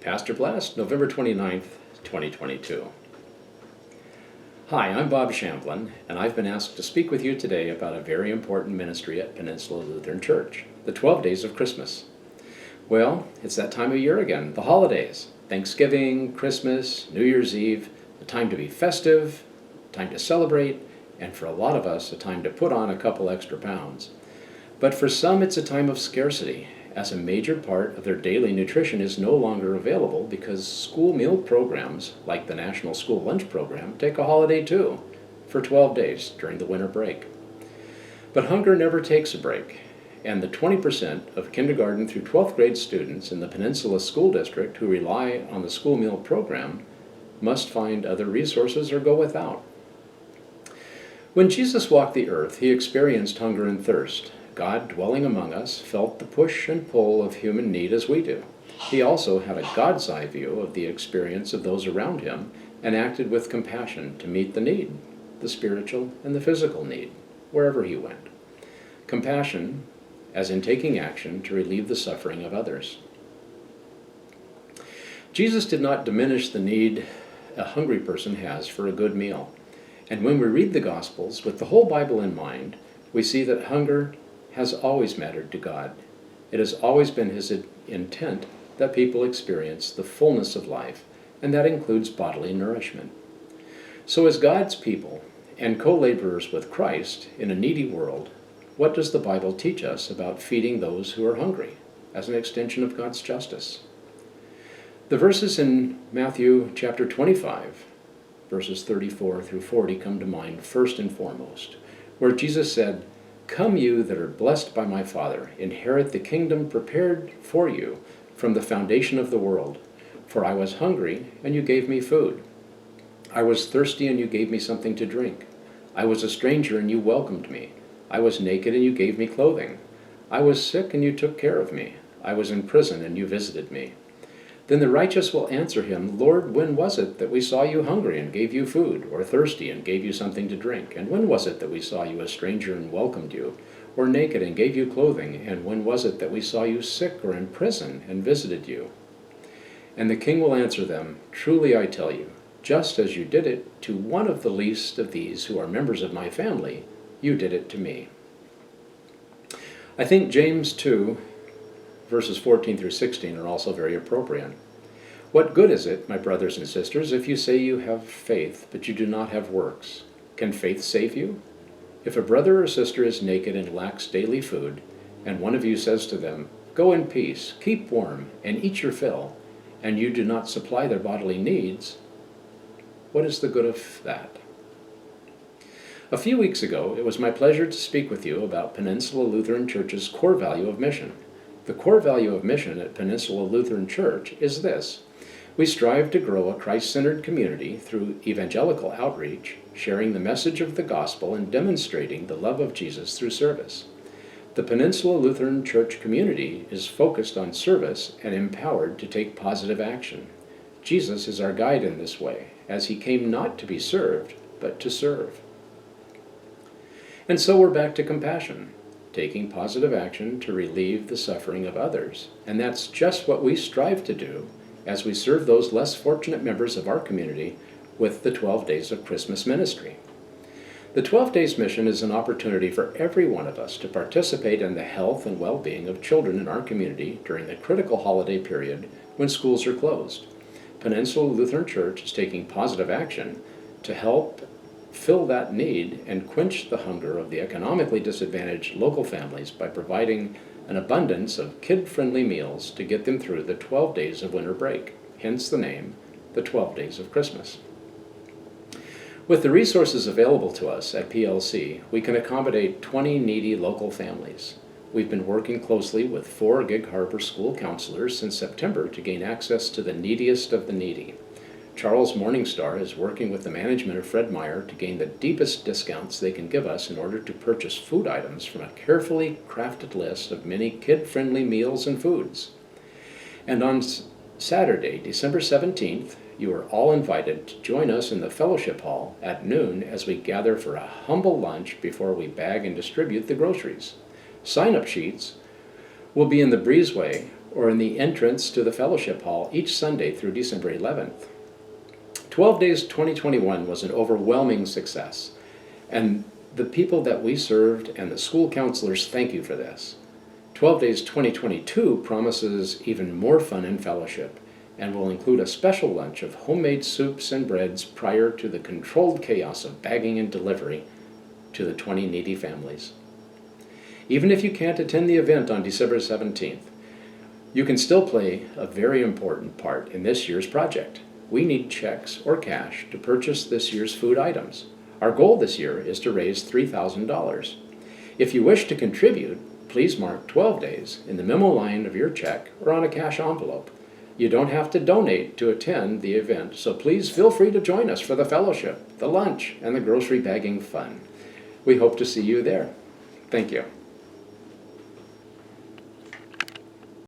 Pastor Blast, November 29th, 2022. Hi, I'm Bob Shamblin, and I've been asked to speak with you today about a very important ministry at Peninsula Lutheran Church, the 12 Days of Christmas. Well, it's that time of year again, the holidays. Thanksgiving, Christmas, New Year's Eve, a time to be festive, time to celebrate, and for a lot of us, a time to put on a couple extra pounds. But for some, it's a time of scarcity, as a major part of their daily nutrition is no longer available because school meal programs, like the National School Lunch Program, take a holiday too, for 12 days during the winter break. But hunger never takes a break, and the 20% of kindergarten through 12th grade students in the Peninsula School District who rely on the school meal program must find other resources or go without. When Jesus walked the earth, he experienced hunger and thirst. God, dwelling among us, felt the push and pull of human need as we do. He also had a God's eye view of the experience of those around him and acted with compassion to meet the need, the spiritual and the physical need, wherever he went. Compassion, as in taking action to relieve the suffering of others. Jesus did not diminish the need a hungry person has for a good meal. And when we read the Gospels with the whole Bible in mind, we see that hunger has always mattered to God. It has always been his intent that people experience the fullness of life, and that includes bodily nourishment. So as God's people and co-laborers with Christ in a needy world, what does the Bible teach us about feeding those who are hungry as an extension of God's justice? The verses in Matthew chapter 25, verses 34 through 40 come to mind first and foremost, where Jesus said, "Come you that are blessed by my Father, inherit the kingdom prepared for you from the foundation of the world. For I was hungry, and you gave me food. I was thirsty, and you gave me something to drink. I was a stranger, and you welcomed me. I was naked, and you gave me clothing. I was sick, and you took care of me. I was in prison, and you visited me." Then the righteous will answer him, "Lord, when was it that we saw you hungry and gave you food, or thirsty and gave you something to drink? And when was it that we saw you a stranger and welcomed you, or naked and gave you clothing? And when was it that we saw you sick or in prison and visited you?" And the king will answer them, "Truly I tell you, just as you did it to one of the least of these who are members of my family, you did it to me." I think James 2, verses 14 through 16 are also very appropriate. "What good is it, my brothers and sisters, if you say you have faith, but you do not have works? Can faith save you? If a brother or sister is naked and lacks daily food, and one of you says to them, 'Go in peace, keep warm, and eat your fill,' and you do not supply their bodily needs, what is the good of that?" A few weeks ago, it was my pleasure to speak with you about Peninsula Lutheran Church's core value of mission. The core value of mission at Peninsula Lutheran Church is this: we strive to grow a Christ-centered community through evangelical outreach, sharing the message of the gospel and demonstrating the love of Jesus through service. The Peninsula Lutheran Church community is focused on service and empowered to take positive action. Jesus is our guide in this way, as he came not to be served, but to serve. And so we're back to compassion, taking positive action to relieve the suffering of others. And that's just what we strive to do as we serve those less fortunate members of our community with the 12 Days of Christmas ministry. The 12 Days mission is an opportunity for every one of us to participate in the health and well-being of children in our community during the critical holiday period when schools are closed. Peninsula Lutheran Church is taking positive action to help fill that need and quench the hunger of the economically disadvantaged local families by providing an abundance of kid-friendly meals to get them through the 12 days of winter break, hence the name, the 12 Days of Christmas. With the resources available to us at PLC, we can accommodate 20 needy local families. We've been working closely with 4 Gig Harbor school counselors since September to gain access to the neediest of the needy. Charles Morningstar is working with the management of Fred Meyer to gain the deepest discounts they can give us in order to purchase food items from a carefully crafted list of many kid-friendly meals and foods. And on Saturday, December 17th, you are all invited to join us in the fellowship hall at noon as we gather for a humble lunch before we bag and distribute the groceries. Sign-up sheets will be in the breezeway or in the entrance to the fellowship hall each Sunday through December 11th. 12 Days 2021 was an overwhelming success, and the people that we served and the school counselors thank you for this. 12 Days 2022 promises even more fun and fellowship, and will include a special lunch of homemade soups and breads prior to the controlled chaos of bagging and delivery to the 20 needy families. Even if you can't attend the event on December 17th, you can still play a very important part in this year's project. We need checks or cash to purchase this year's food items. Our goal this year is to raise $3,000. If you wish to contribute, please mark 12 Days in the memo line of your check or on a cash envelope. You don't have to donate to attend the event, so please feel free to join us for the fellowship, the lunch, and the grocery bagging fun. We hope to see you there. Thank you.